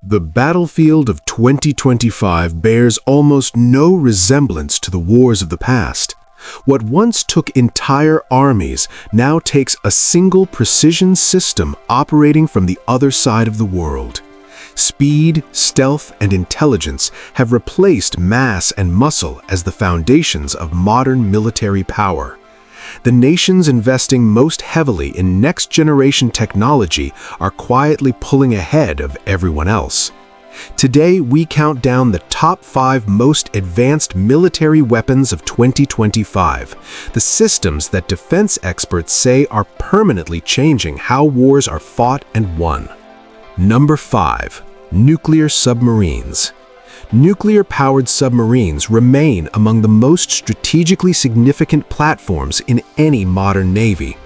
The battlefield of 2025 bears almost no resemblance to the wars of the past. What once took entire armies now takes a single precision system operating from the other side of the world. Speed, stealth, and intelligence have replaced mass and muscle as the foundations of modern military power. The nations investing most heavily in next-generation technology are quietly pulling ahead of everyone else. Today, we count down the top 5 most advanced military weapons of 2025, the systems that defense experts say are permanently changing how wars are fought and won. Number 5. Nuclear submarines. Nuclear-powered submarines remain among the most strategically significant platforms in any modern navy.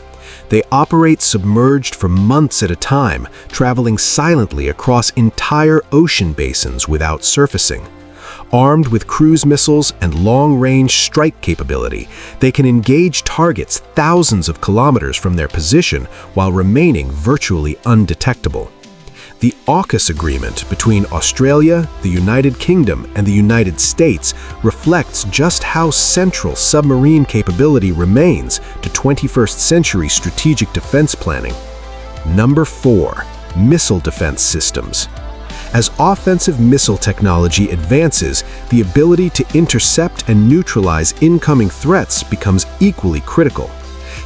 They operate submerged for months at a time, traveling silently across entire ocean basins without surfacing. Armed with cruise missiles and long-range strike capability, they can engage targets thousands of kilometers from their position while remaining virtually undetectable. The AUKUS agreement between Australia, the United Kingdom, and the United States reflects just how central submarine capability remains to 21st century strategic defense planning. Number 4. Missile defense systems. As offensive missile technology advances, the ability to intercept and neutralize incoming threats becomes equally critical.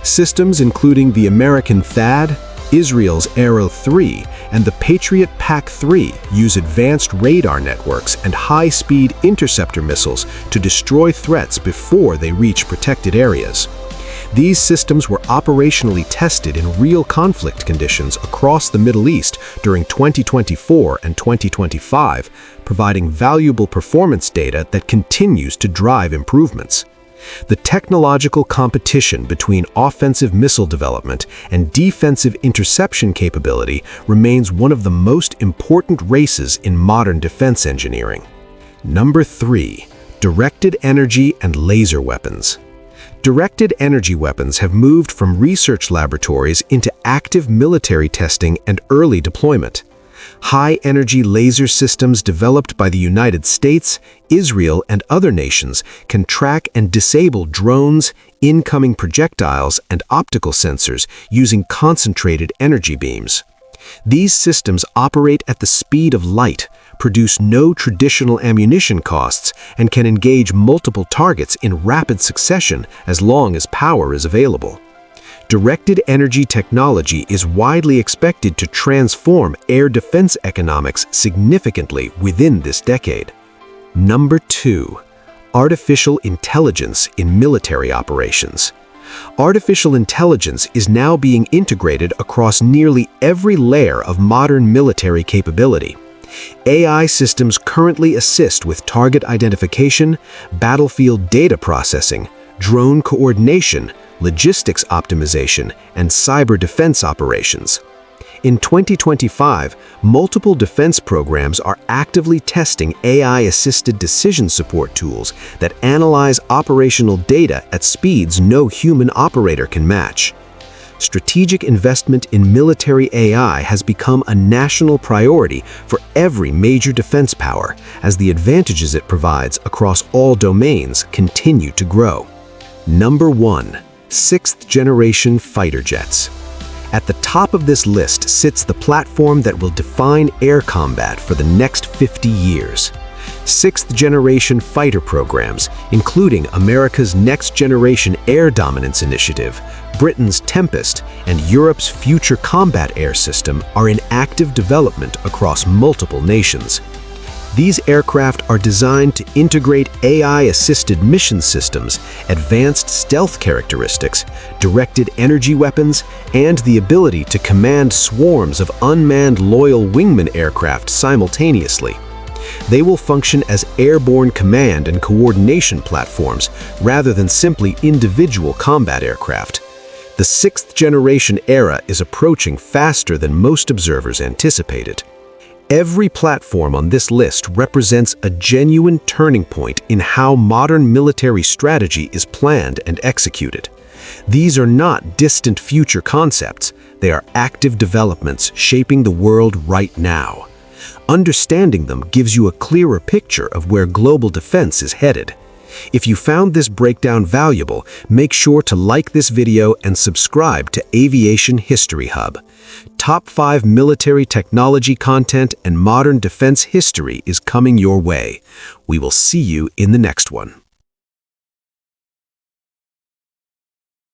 Systems including the American THAAD, Israel's Arrow 3, and the Patriot PAC-3 use advanced radar networks and high-speed interceptor missiles to destroy threats before they reach protected areas. These systems were operationally tested in real conflict conditions across the Middle East during 2024 and 2025, providing valuable performance data that continues to drive improvements. The technological competition between offensive missile development and defensive interception capability remains one of the most important races in modern defense engineering. Number 3. Directed energy and laser weapons. Directed energy weapons have moved from research laboratories into active military testing and early deployment. High-energy laser systems developed by the United States, Israel, and other nations can track and disable drones, incoming projectiles, and optical sensors using concentrated energy beams. These systems operate at the speed of light, produce no traditional ammunition costs, and can engage multiple targets in rapid succession as long as power is available. Directed energy technology is widely expected to transform air defense economics significantly within this decade. Number 2. Artificial intelligence in military operations. Artificial intelligence is now being integrated across nearly every layer of modern military capability. AI systems currently assist with target identification, battlefield data processing, drone coordination, logistics optimization, and cyber defense operations. In 2025, multiple defense programs are actively testing AI-assisted decision support tools that analyze operational data at speeds no human operator can match. Strategic investment in military AI has become a national priority for every major defense power, as the advantages it provides across all domains continue to grow. Number 1. 6th-generation fighter jets. At the top of this list sits the platform that will define air combat for the next 50 years. 6th-generation fighter programs, including America's Next-Generation Air Dominance Initiative, Britain's Tempest, and Europe's Future Combat Air System, are in active development across multiple nations. These aircraft are designed to integrate AI-assisted mission systems, advanced stealth characteristics, directed energy weapons, and the ability to command swarms of unmanned loyal wingman aircraft simultaneously. They will function as airborne command and coordination platforms rather than simply individual combat aircraft. The 6th-generation era is approaching faster than most observers anticipated. Every platform on this list represents a genuine turning point in how modern military strategy is planned and executed. These are not distant future concepts, they are active developments shaping the world right now. Understanding them gives you a clearer picture of where global defense is headed. If you found this breakdown valuable, make sure to like this video and subscribe to Aviation History Hub. Top 5 military technology content and modern defense history is coming your way. We will see you in the next one.